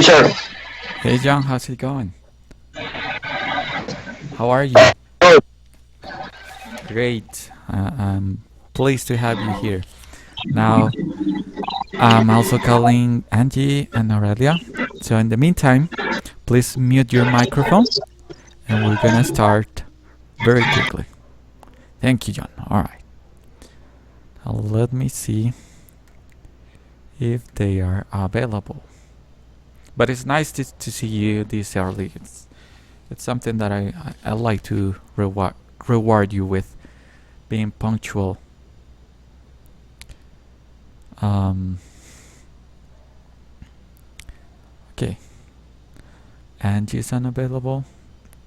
teacher. Hey John, how's it going? How are you? Oh, Great. I'm pleased to have you here. Now, I'm also calling Angie and Aurelia. So, in the meantime, please mute your microphone and we're gonna start very quickly. Thank you, John. Alright. Now, let me see if they are available. But it's nice to see you this early. It's something that I like to reward you with being punctual. Okay. Angie's unavailable.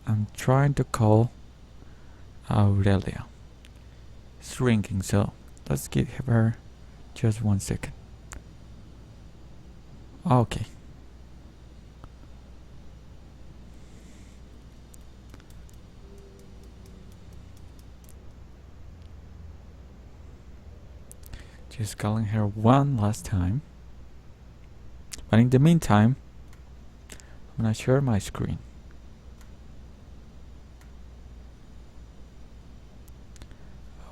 I'm trying to call Aurelia. It's ringing, so let's give her just 1 second. Okay. Just calling her one last time. But in the meantime, I'm gonna share my screen.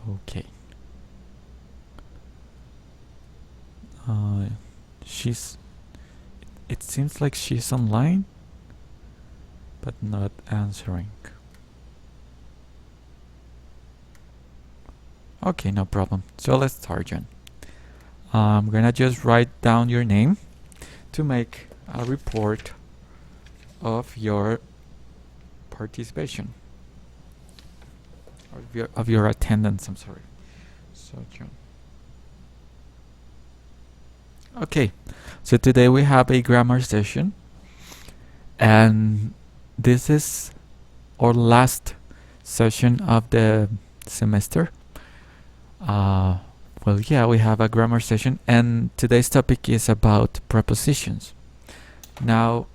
Okay. She's. It seems like she's online, but not answering. Okay, no problem. So let's start, John. I'm gonna just write down your name to make a report of your participation, or of your attendance. I'm sorry. So, John. Okay, so today we have a grammar session, and this is our last session of the semester. Well, yeah, we have a grammar session, and today's topic is about prepositions. Now,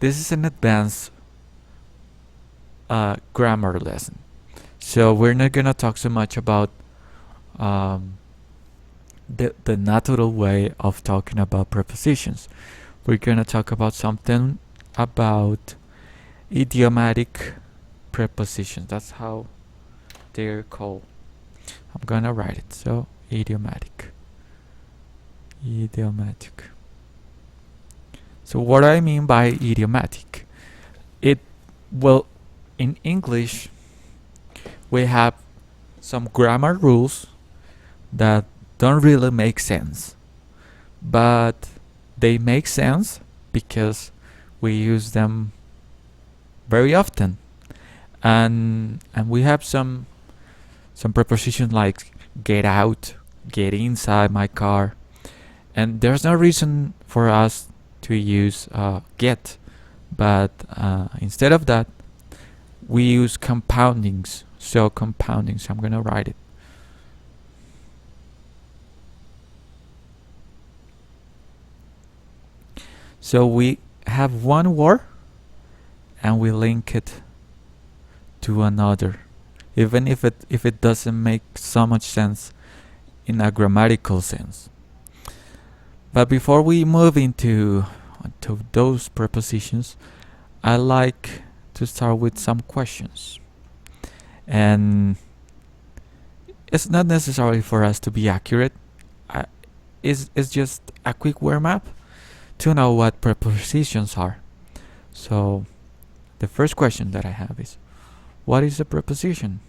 this is an advanced grammar lesson, so we're not gonna talk so much about the natural way of talking about prepositions. We're gonna talk about something about idiomatic prepositions. That's how they're called. I'm gonna write it. So, idiomatic. So what I mean by idiomatic, well, in English we have some grammar rules that don't really make sense, but they make sense because we use them very often, and we have some prepositions like get out, get inside my car, and there's no reason for us to use get, but instead of that we use compoundings. So compoundings, I'm gonna write it. So we have one word and we link it to another, even if it doesn't make so much sense in a grammatical sense. But before we move into those prepositions, I like to start with some questions. And it's not necessary for us to be accurate. It's just a quick warm-up to know what prepositions are. So the first question that I have is, what is a preposition?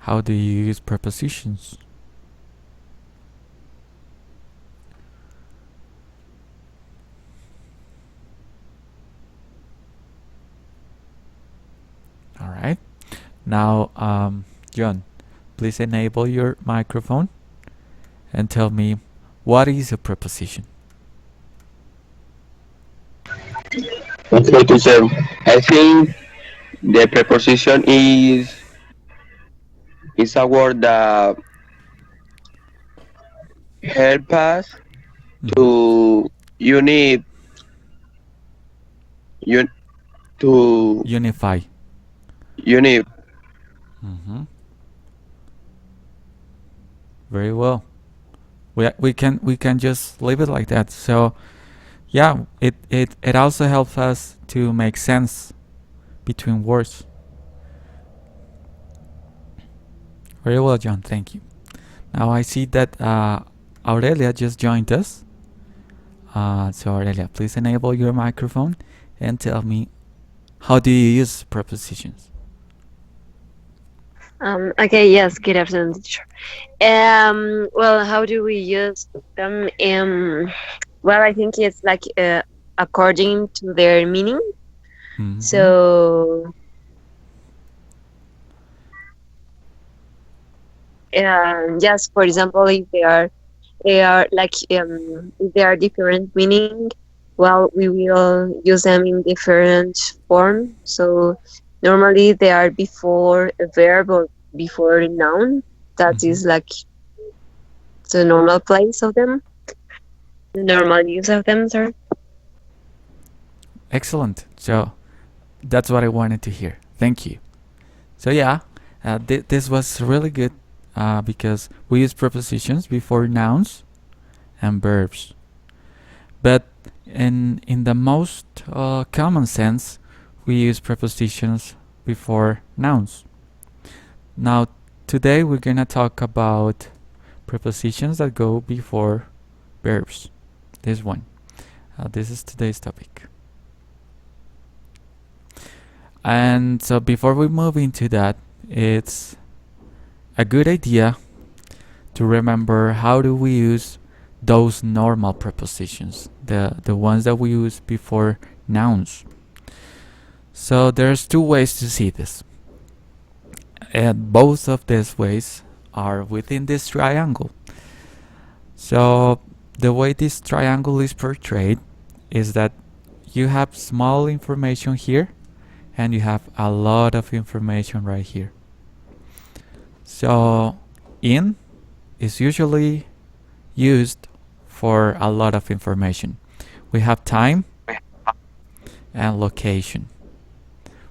How do you use prepositions? All right. Now, John, please enable your microphone and tell me, what is a preposition? okay, teacher. I think the preposition is a word that help us to unit un, to Unify. unit Mm-hmm. Very well. We can just leave it like that. So yeah, it also helps us to make sense between words. Very well, John. Thank you. Now I see that Aurelia just joined us. So Aurelia, please enable your microphone and tell me, how do you use prepositions? Okay, yes, good afternoon, teacher. Well, how do we use them? Well, I think it's like according to their meaning. So, yes, for example, if they are like if they are different meaning, well, we will use them in different form. So normally they are before a verb or before a noun. That is like the normal place of them, the normal use of them, sorry. Excellent. So that's what I wanted to hear. Thank you. So yeah, this was really good because we use prepositions before nouns and verbs. But in the most common sense, we use prepositions before nouns. Now, today we're gonna talk about prepositions that go before verbs. This one. This is today's topic. And so before we move into that, it's a good idea to remember how do we use those normal prepositions, the ones that we use before nouns. So there's two ways to see this. And both of these ways are within this triangle. So the way this triangle is portrayed is that you have small information here and you have a lot of information right here. So in is usually used for a lot of information. We have time and location.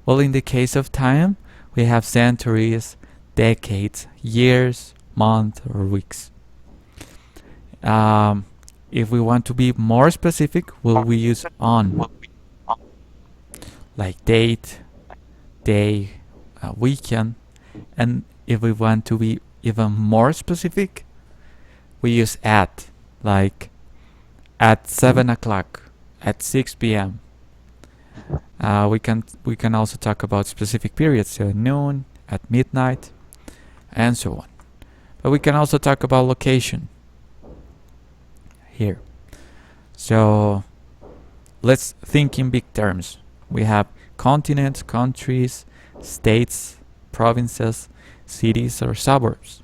Well, in the case of time, we have centuries, decades, years, months, or weeks. If we want to be more specific, we use on, like date, day, weekend. And if we want to be even more specific, we use at, like at 7 o'clock, at 6 p.m. We can also talk about specific periods, so noon, at midnight, and so on. But we can also talk about location here. So let's think in big terms. We have continents, countries, states, provinces, cities, or suburbs.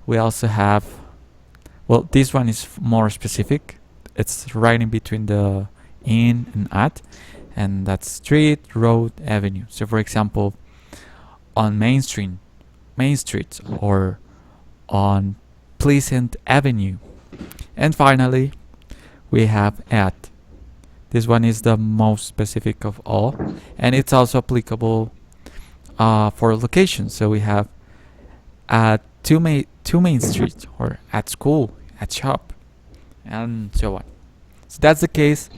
We also have, well, this one is more specific. It's right in between the in and at, and that's street, road, avenue. So for example, on Main Street, or on Pleasant Avenue. And finally, we have at. This one is the most specific of all, and it's also applicable for locations. So we have at two main streets, or at school, at shop, and so on. So that's the case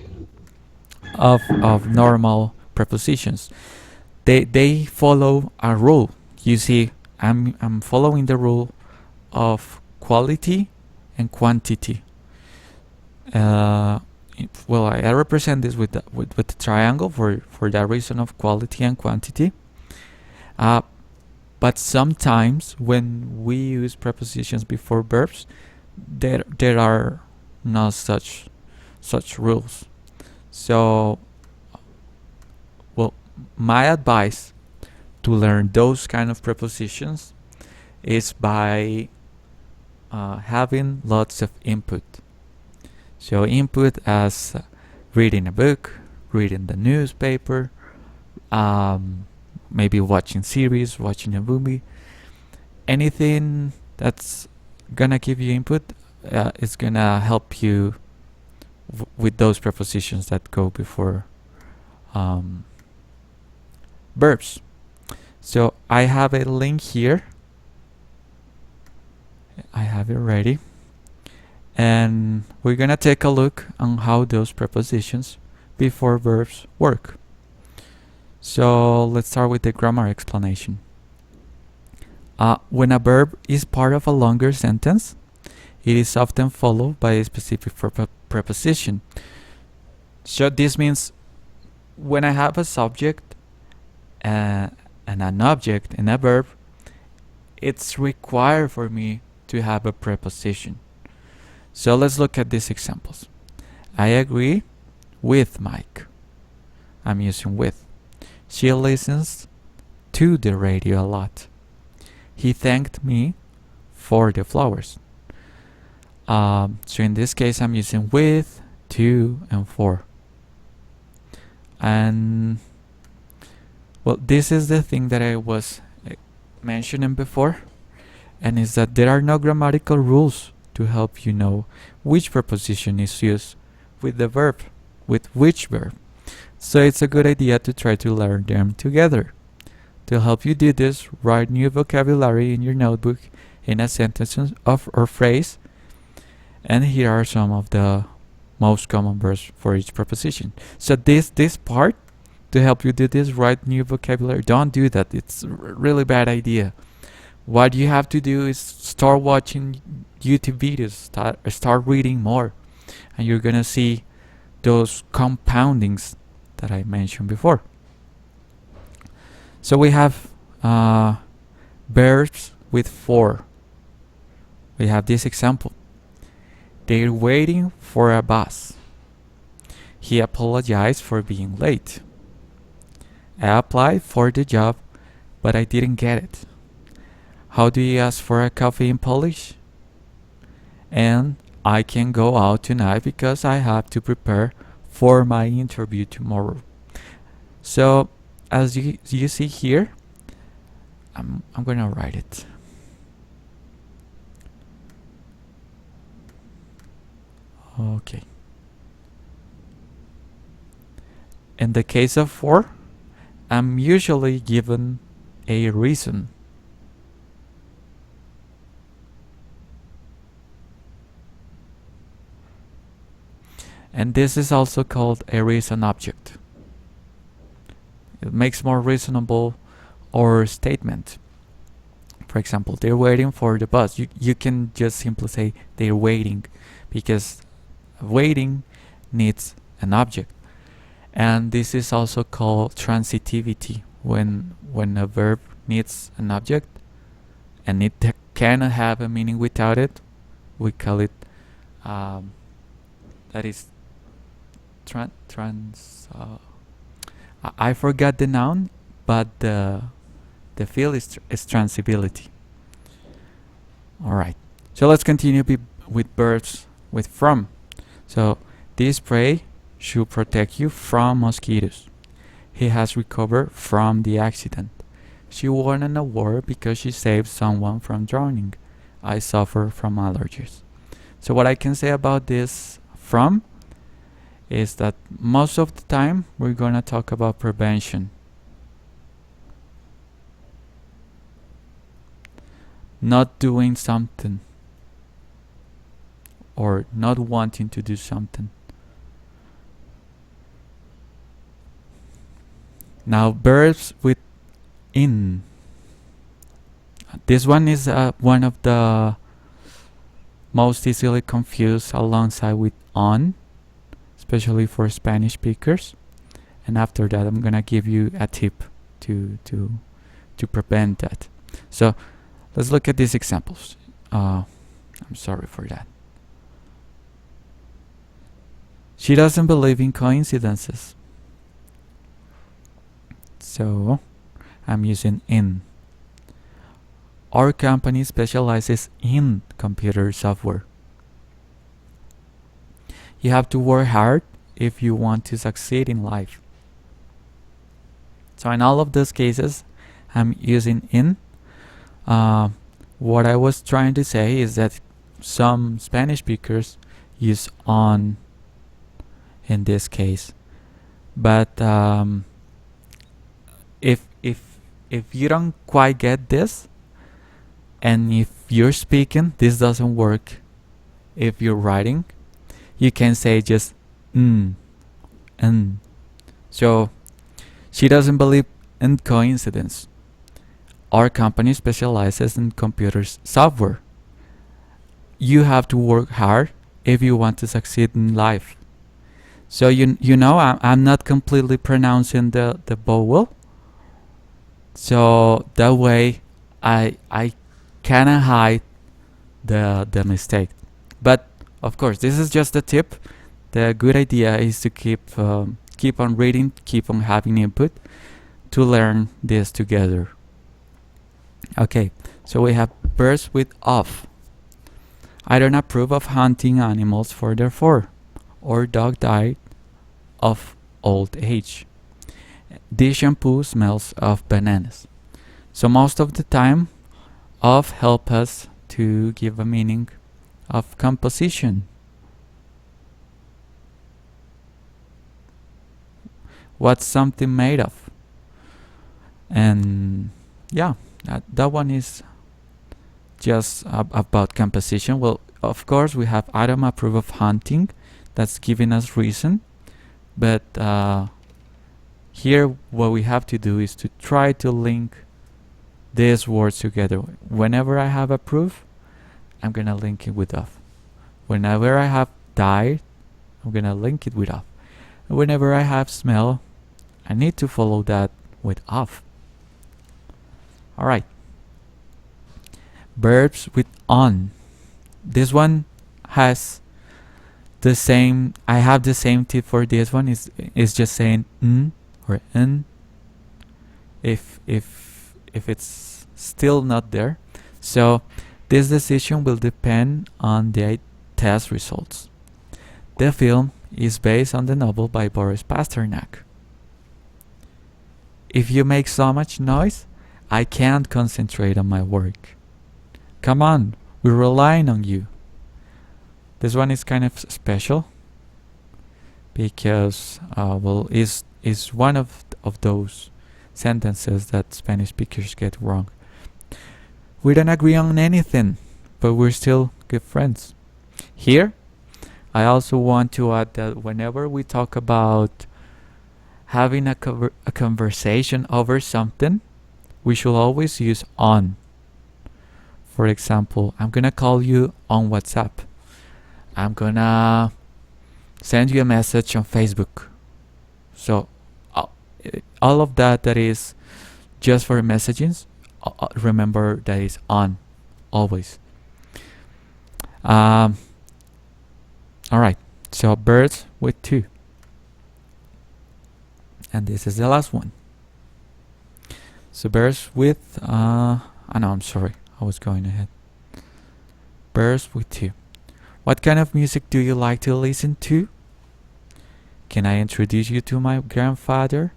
of normal prepositions. They follow a rule. You see, I'm following the rule of quality and quantity. Well, I represent this with the triangle for that reason of quality and quantity. But sometimes when we use prepositions before verbs, there are not such rules. So, well, my advice to learn those kind of prepositions is by having lots of input. So input as reading a book, reading the newspaper, maybe watching series, watching a movie. Anything that's gonna give you input is gonna help you with those prepositions that go before verbs. So I have a link here, I have it ready. And we're gonna take a look on how those prepositions before verbs work. So let's start with the grammar explanation. When a verb is part of a longer sentence, it is often followed by a specific preposition. So this means when I have a subject and an object and a verb, it's required for me to have a preposition. So let's look at these examples. I agree with Mike. I'm using with. She listens to the radio a lot. He thanked me for the flowers. So in this case, I'm using with, to, and for. And well, this is the thing that I was mentioning before, and is that there are no grammatical rules to help you know which preposition is used with the verb, with which verb. So it's a good idea to try to learn them together. To help you do this, write new vocabulary in your notebook in a sentence or phrase, and here are some of the most common verbs for each preposition. So this part, to help you do this, write new vocabulary. Don't do that. It's a really bad idea. What you have to do is start watching YouTube videos, start reading more, and you're gonna see those compoundings that I mentioned before. So we have verbs with for. We have this example. They're waiting for a bus. He apologized for being late. I applied for the job, but I didn't get it. How do you ask for a coffee in Polish? And I can go out tonight because I have to prepare for my interview tomorrow. So as you see here, I'm gonna write it. Okay. In the case of for, I'm usually given a reason. And this is also called a reason object. It makes more reasonable our statement. For example, they're waiting for the bus. You can just simply say they're waiting, because waiting needs an object. And this is also called transitivity, when a verb needs an object and it cannot have a meaning without it. We call it that is I forgot the noun, but the field is transibility. Alright, so let's continue with verbs with from. So this spray should protect you from mosquitoes. He has recovered from the accident. She won an award because she saved someone from drowning. I suffer from allergies. So what I can say about this from is that most of the time we're gonna talk about prevention. Not doing something or not wanting to do something. Now verbs with in. This one is one of the most easily confused alongside with on, especially for Spanish speakers. And after that, I'm gonna give you a tip to prevent that. So let's look at these examples. I'm sorry for that. She doesn't believe in coincidences. So I'm using in. Our company specializes in computer software. You have to work hard if you want to succeed in life. So in all of those cases, I'm using in. What I was trying to say is that some Spanish speakers use on in this case, but if you don't quite get this, And if you're speaking, this doesn't work. If you're writing, you can say just and. So she doesn't believe in coincidence. Our company specializes in computers software. You have to work hard if you want to succeed in life. So you know I'm not completely pronouncing the vowel. So that way I kinda hide the mistake. But of course, this is just a tip. The good idea is to keep on reading, keep on having input to learn this together. Okay, so we have birds with of. I don't approve of hunting animals for their fur, or dog died of old age. This shampoo smells of bananas. So most of the time, of help us to give a meaning of composition. What's something made of? And yeah, that one is just about composition. Well, of course, we have I don't approve of hunting. That's giving us reason. But here, what we have to do is to try to link these words together. Whenever I have approve, I'm gonna link it with of. Whenever I have died, I'm gonna link it with of. Whenever I have smell, I need to follow that with of. Alright. Verbs with on. This one has the same, I have the same tip for this one. Is just saying n or n if it's still not there. So this decision will depend on the test results. The film is based on the novel by Boris Pasternak. If you make so much noise, I can't concentrate on my work. Come on, we're relying on you. This one is kind of special because well, is one of those sentences that Spanish speakers get wrong. We don't agree on anything, but we're still good friends. Here, I also want to add that whenever we talk about having a conversation over something, we should always use on. For example, I'm gonna call you on WhatsApp. I'm gonna send you a message on Facebook. So all of that is just for messaging, remember that is on always. Alright, so birds with two. And this is the last one. So birds with no, I'm sorry, I was going ahead. Birds with two. What kind of music do you like to listen to? Can I introduce you to my grandfather?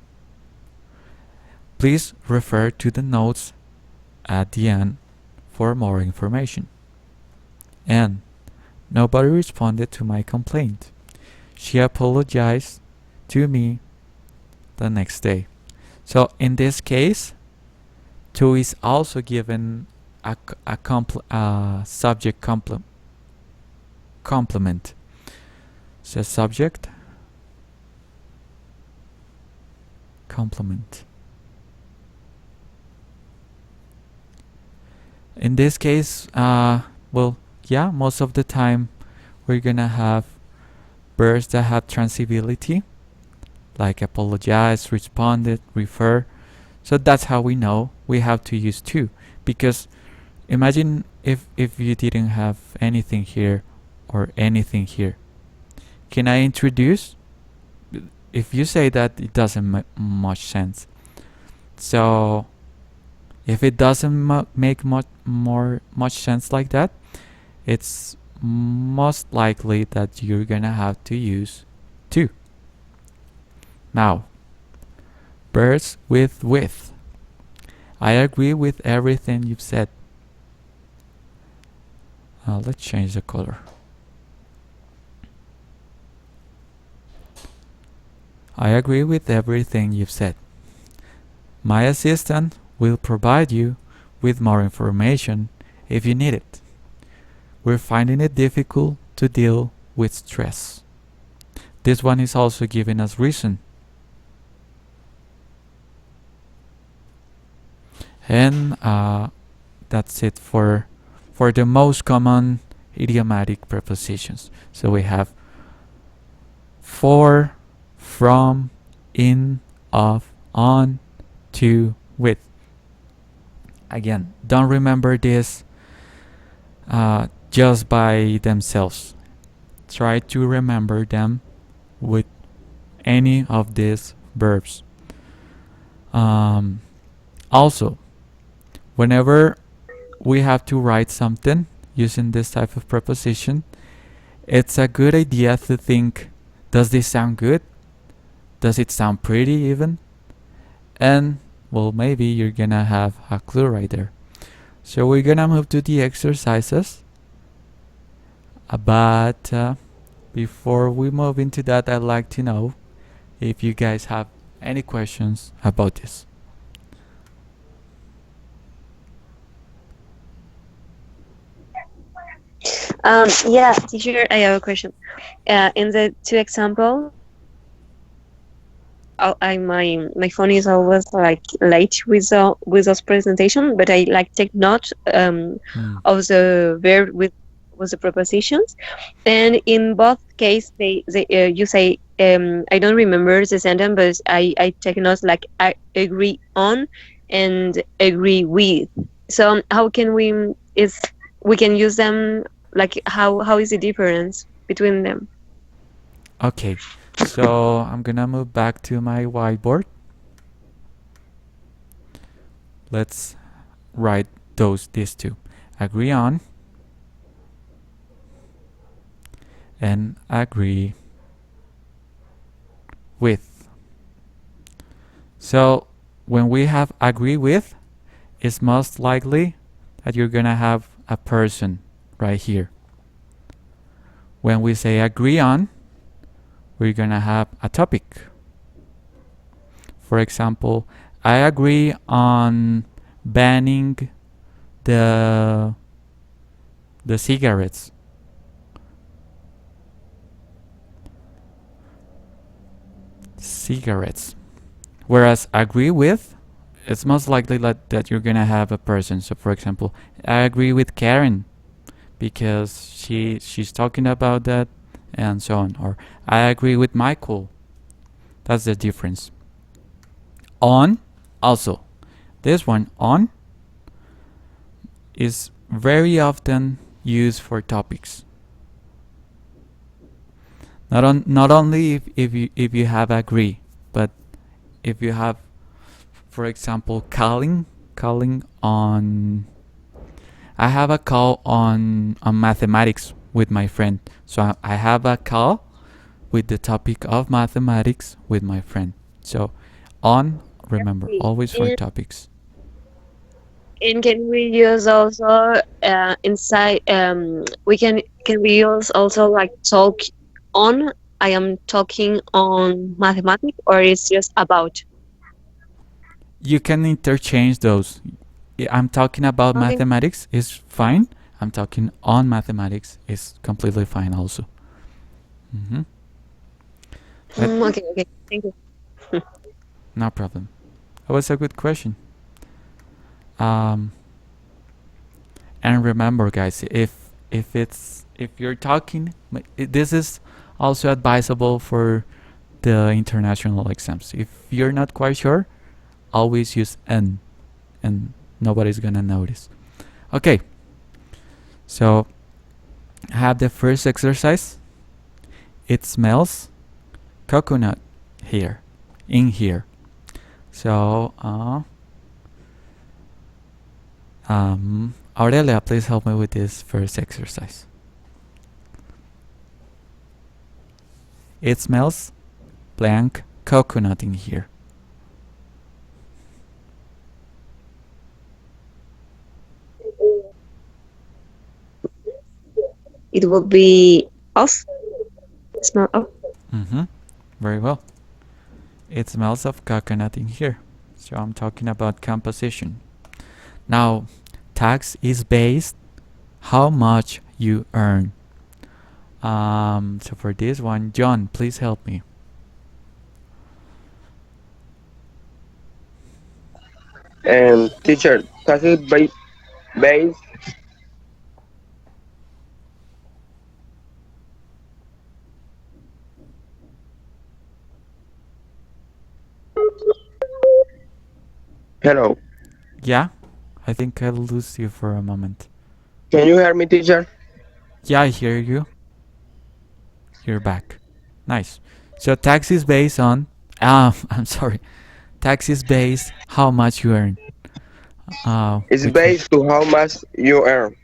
Please refer to the notes at the end for more information. And nobody responded to my complaint. She apologized to me the next day. So in this case, to is also given a subject complement. So subject complement. In this case, well, yeah, most of the time we're gonna have verbs that have transibility, like apologize, responded, refer. So that's how we know we have to use to, because imagine if you didn't have anything here or anything here. Can I introduce? If you say that, it doesn't make much sense. So if it doesn't make much sense like that, it's most likely that you're gonna have to use to. Now, birds with. I agree with everything you've said. Let's change the color. I agree with everything you've said. My assistant will provide you with more information if you need it. We're finding it difficult to deal with stress. This one is also giving us reason. And that's it for the most common idiomatic prepositions. So we have for, from, in, of, on, to, with. Again, don't remember this just by themselves. Try to remember them with any of these verbs. Also, whenever we have to write something using this type of preposition, it's a good idea to think, does this sound good? Does it sound pretty even? And well, maybe you're gonna have a clue right there. So we're gonna move to the exercises. But before we move into that, I'd like to know if you guys have any questions about this. Yeah, teacher, I have a question. In the two example, my phone is always like late with those presentation, but I like take note of the verb with the prepositions, and in both cases they you say I don't remember the sentence, but I take notes like I agree on and agree with. So how can we can use them, like how is the difference between them? Okay, so I'm gonna move back to my whiteboard. Let's write these two. Agree on and agree with. So when we have agree with, it's most likely that you're gonna have a person right here. When we say agree on, we're gonna have a topic. For example, I agree on banning the cigarettes. Whereas agree with, it's most likely that you're gonna have a person. So for example, I agree with Karen because she's talking about that, and so on. Or I agree with Michael. That's the difference. On, also, this one, on, is very often used for topics. Not only if you have agree, but if you have, for example, calling on. I have a call on mathematics with my friend. So I have a call with the topic of mathematics with my friend. So on, remember, always for topics. And can we use also inside? Can we use also like talk on? I am talking on mathematics, or it's just about? You can interchange those. I'm talking about Okay. mathematics is fine. I'm talking on mathematics is completely fine also. Okay. Thank you. No problem. That was a good question. And remember, guys, if you're talking, this is also advisable for the international exams. If you're not quite sure, always use N, and nobody's gonna notice. Okay, so I have the first exercise. It smells coconut here, in here. So Aurelia, please help me with this first exercise. It smells blank coconut in here. It will be off. Smell off. Very well. It smells of coconut in here. So I'm talking about composition. Now, tax is based how much you earn. So for this one, John, please help me. And teacher, tax is based. Hello. Yeah, I think I lose you for a moment. Can you hear me, teacher? Yeah, I hear you. You're back. Nice. So tax is based on. I'm sorry. Tax is based how much you earn. It's Which one? based to how much you earn.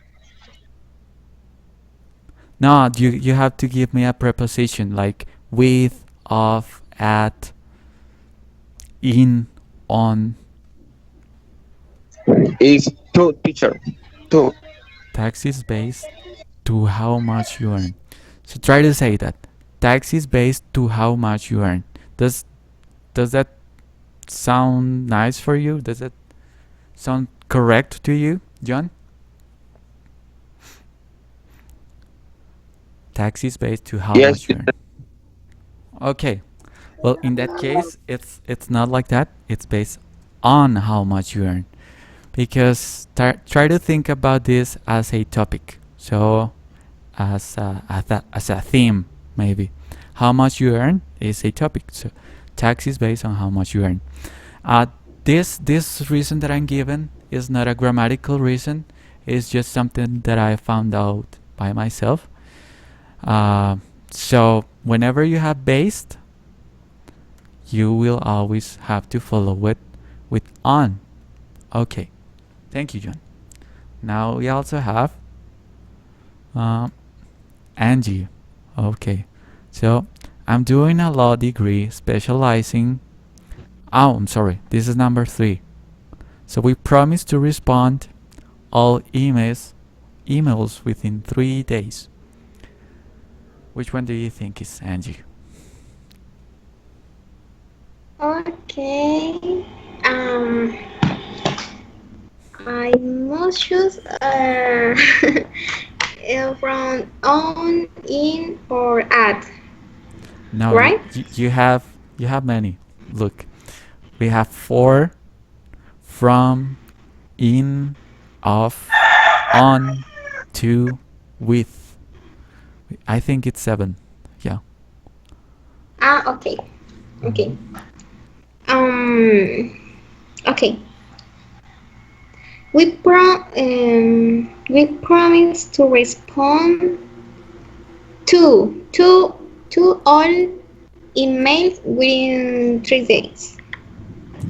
No, you have to give me a preposition like with, of, at, in, on. It's to teacher. To. Tax is based to how much you earn. So try to say that. Tax is based to how much you earn. Does that sound nice for you? Does that sound correct to you, John? Tax is based to how Yes, much you earn. Okay. Well, in that case, it's not like that. It's based on how much you earn. Because try to think about this as a topic. So as a theme, maybe. How much you earn is a topic. So tax is based on how much you earn. This reason that I'm given is not a grammatical reason. It's just something that I found out by myself. So whenever you have based, you will always have to follow it with on. Okay. Thank you, John. Now we also have Angie. Okay. So I'm doing a law degree specializing. Oh, I'm sorry. This is number 3. So we promise to respond all emails within 3 days. Which one do you think is Angie? Okay. I must choose from on, in, or at. No, right? you have many. Look, we have 4, from, in, of, on, to, with. I think it's 7. Yeah. Okay. Okay. Okay. We promise to respond to all emails within 3 days.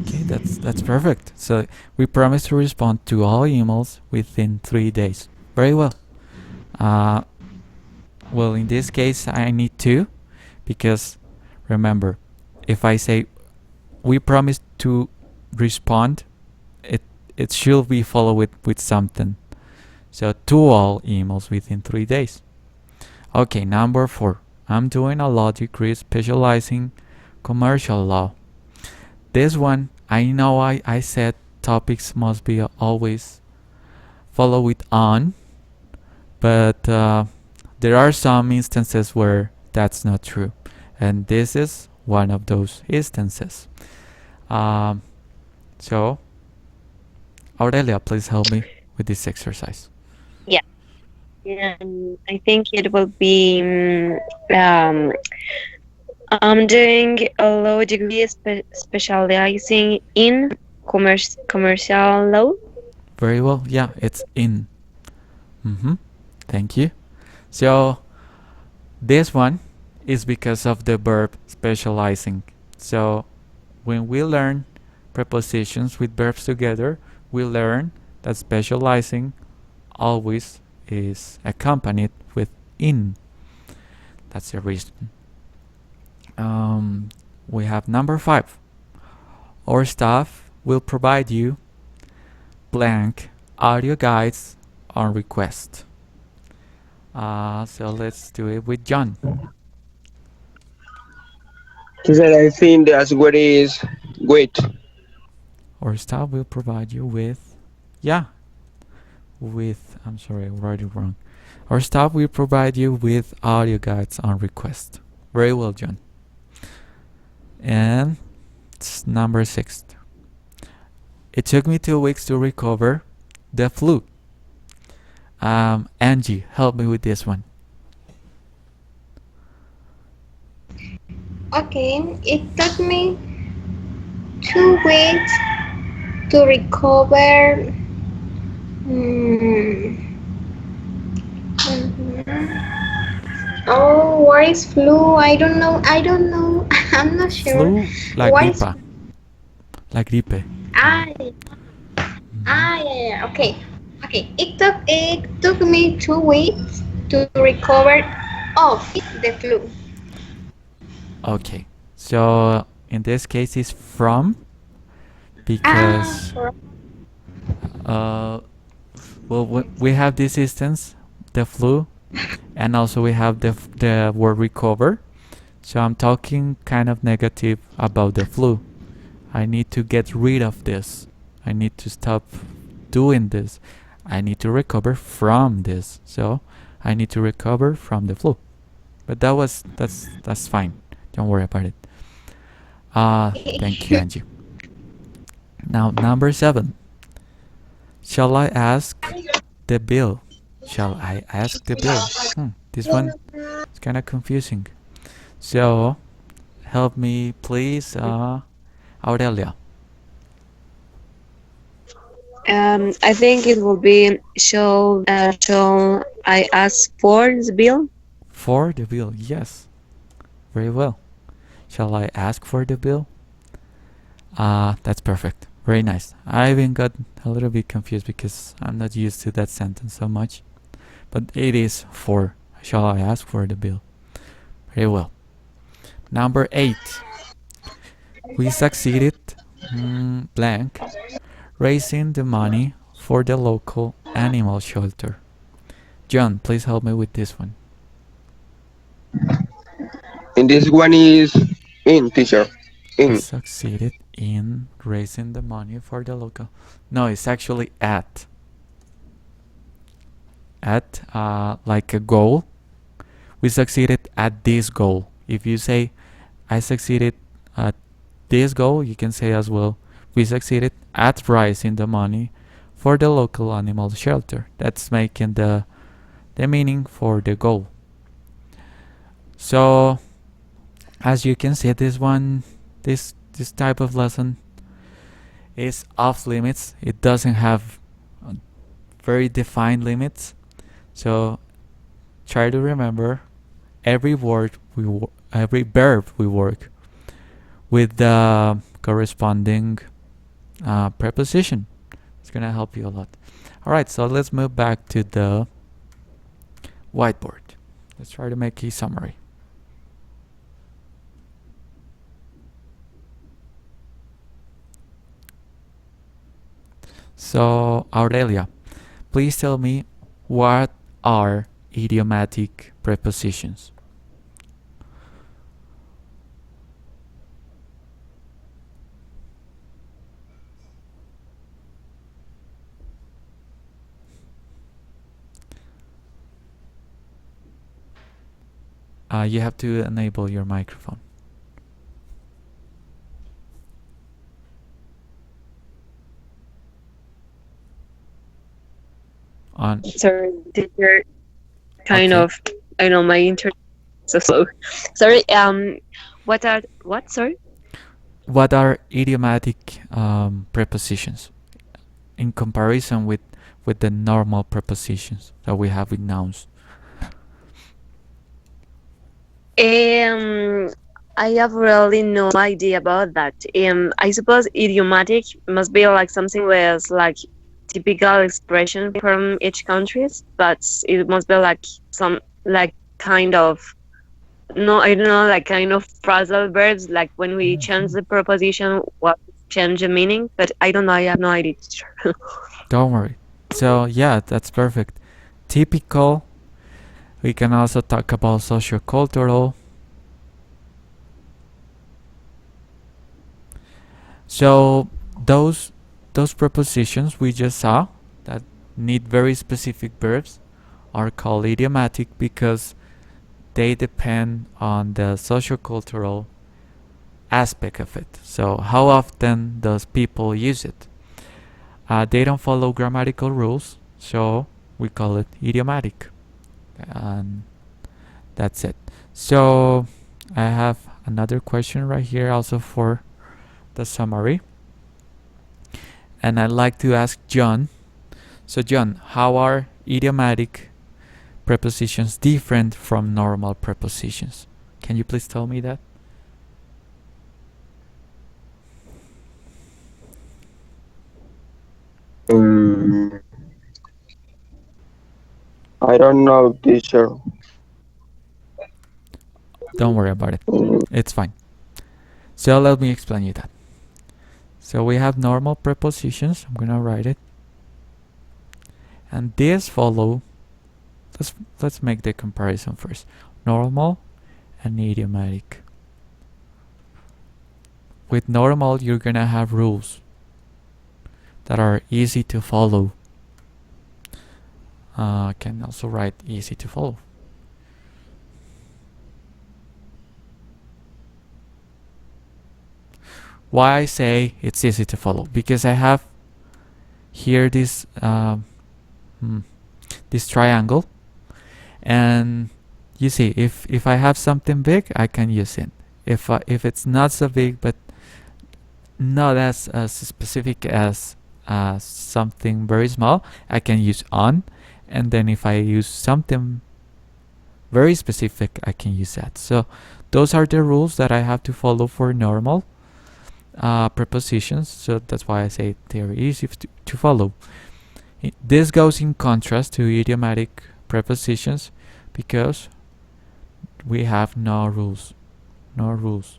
Okay, that's perfect. So we promise to respond to all emails within 3 days. Very well. Well, in this case, I need 2, because remember, if I say we promise to respond, it should be followed with something. So to all emails within 3 days. Okay, number 4. I'm doing a law degree specializing commercial law. This one, I know I said topics must be always follow with on, but there are some instances where that's not true, and this is one of those instances. So Aurelia, please help me with this exercise. I think it will be I'm doing a law degree specializing in commercial law. Very well. Yeah, it's in. Thank you. So this one is because of the verb specializing. So when we learn prepositions with verbs together, we learn that specializing always is accompanied with in. That's the reason. We have number 5. Our staff will provide you blank audio guides on request. So let's do it with John. I think the answer is wait. Our staff will provide you with, yeah, with, I'm sorry, I wrote it wrong. Our staff will provide you with audio guides on request. Very well, John. And it's number 6. It took me 2 weeks to recover the flu. Angie, help me with this one. Okay, it took me 2 weeks to recover. Oh, what is flu? I don't know. I'm not sure. Flu, like What is- gripa. Like gripe. Ah, yeah. Okay. It took me 2 weeks to recover of the flu. Okay. So in this case it's from, because well, we have this instance, the flu, and also we have the word recover. So I'm talking kind of negative about the flu. I need to get rid of this. I need to stop doing this. I need to recover from this. So I need to recover from the flu. But that's fine. Don't worry about it. Thank you, Angie. Now, number 7. Shall I ask the bill? Shall I ask the bill? This one is kind of confusing. So, help me, please, Aurelia. I think it will be shall I ask for the bill? For the bill, yes. Very well. Shall I ask for the bill? That's perfect. Very nice. I even got a little bit confused because I'm not used to that sentence so much. But it is for. Shall I ask for the bill? Very well. Number 8. We succeeded, blank, raising the money for the local animal shelter. John, please help me with this one. And this one is in, teacher. We In. succeeded in raising the money for the local. No, it's actually at. At, like a goal. We succeeded at this goal. If you say, I succeeded at this goal, you can say as well, we succeeded at raising the money for the local animal shelter. That's making the meaning for the goal. So, as you can see, this type of lesson is off limits. It doesn't have very defined limits. So try to remember every verb we work with the corresponding preposition. It's gonna help you a lot. Alright, so let's move back to the whiteboard. Let's try to make a summary. So, Aurelia, please tell me, what are idiomatic prepositions? You have to enable your microphone. On. Sorry, teacher. Kind Okay. of. I know my internet is so slow. Sorry. What? Sorry. What are idiomatic prepositions in comparison with the normal prepositions that we have with nouns? I have really no idea about that. I suppose idiomatic must be like something with like typical expression from each country, but it must be like some like kind of I don't know, like kind of phrasal verbs, like when we change the preposition, what change the meaning. But I don't know. I have no idea. Don't worry. So yeah, that's perfect. Typical. We can also talk about sociocultural. So those prepositions we just saw, that need very specific verbs are called idiomatic because they depend on the sociocultural aspect of it. So how often does people use it? They don't follow grammatical rules, so we call it idiomatic. And that's it. So I have another question right here also for the summary. And I'd like to ask John. So John, how are idiomatic prepositions different from normal prepositions? Can you please tell me that? I don't know, teacher. Don't worry about it. It's fine. So let me explain you that. So we have normal prepositions. I'm gonna write it. And these follow. Let's make the comparison first. Normal and idiomatic. With normal, you're gonna have rules that are easy to follow. Can also write easy to follow. Why I say it's easy to follow? Because I have here this this triangle, and you see, if I have something big, I can use it. If it's not so big but not as specific as something very small, I can use on. And then if I use something very specific, I can use that. So those are the rules that I have to follow for normal prepositions. So that's why I say they're easy to follow. This goes in contrast to idiomatic prepositions because we have no rules. No rules.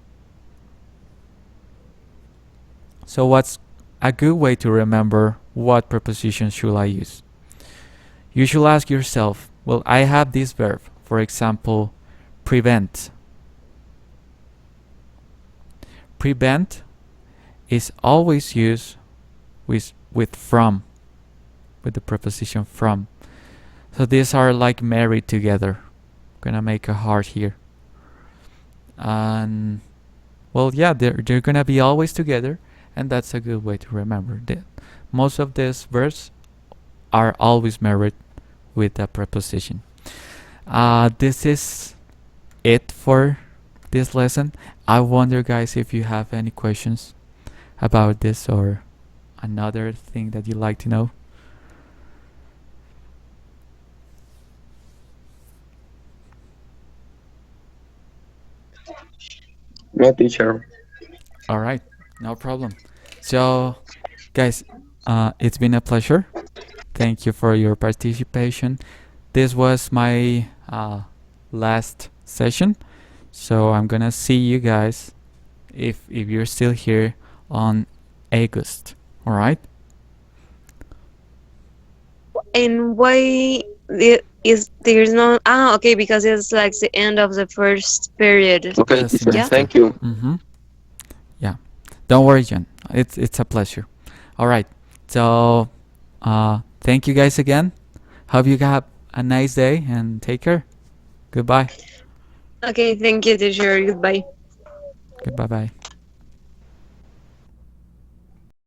So what's a good way to remember what prepositions should I use? You should ask yourself, well, I have this verb, for example, prevent. Prevent is always used with from, with the preposition from. So these are like married together. I'm gonna make a heart here. And well, yeah, they're gonna be always together, and that's a good way to remember. Most of these verbs are always married with a preposition. This is it for this lesson. I wonder, guys, if you have any questions about this or another thing that you'd like to know. No, teacher. All right, no problem. So, guys, it's been a pleasure. Thank you for your participation. This was my last session, so I'm gonna see you guys if you're still here on August. All right. And why there's no okay, because it's like the end of the first period. Okay, Yes, teacher. yeah. Thank you. Yeah. Don't worry, John. It's a pleasure. All right. So, thank you guys again. Hope you have a nice day and take care. Goodbye. Okay, thank you, teacher. Goodbye. Goodbye. Bye.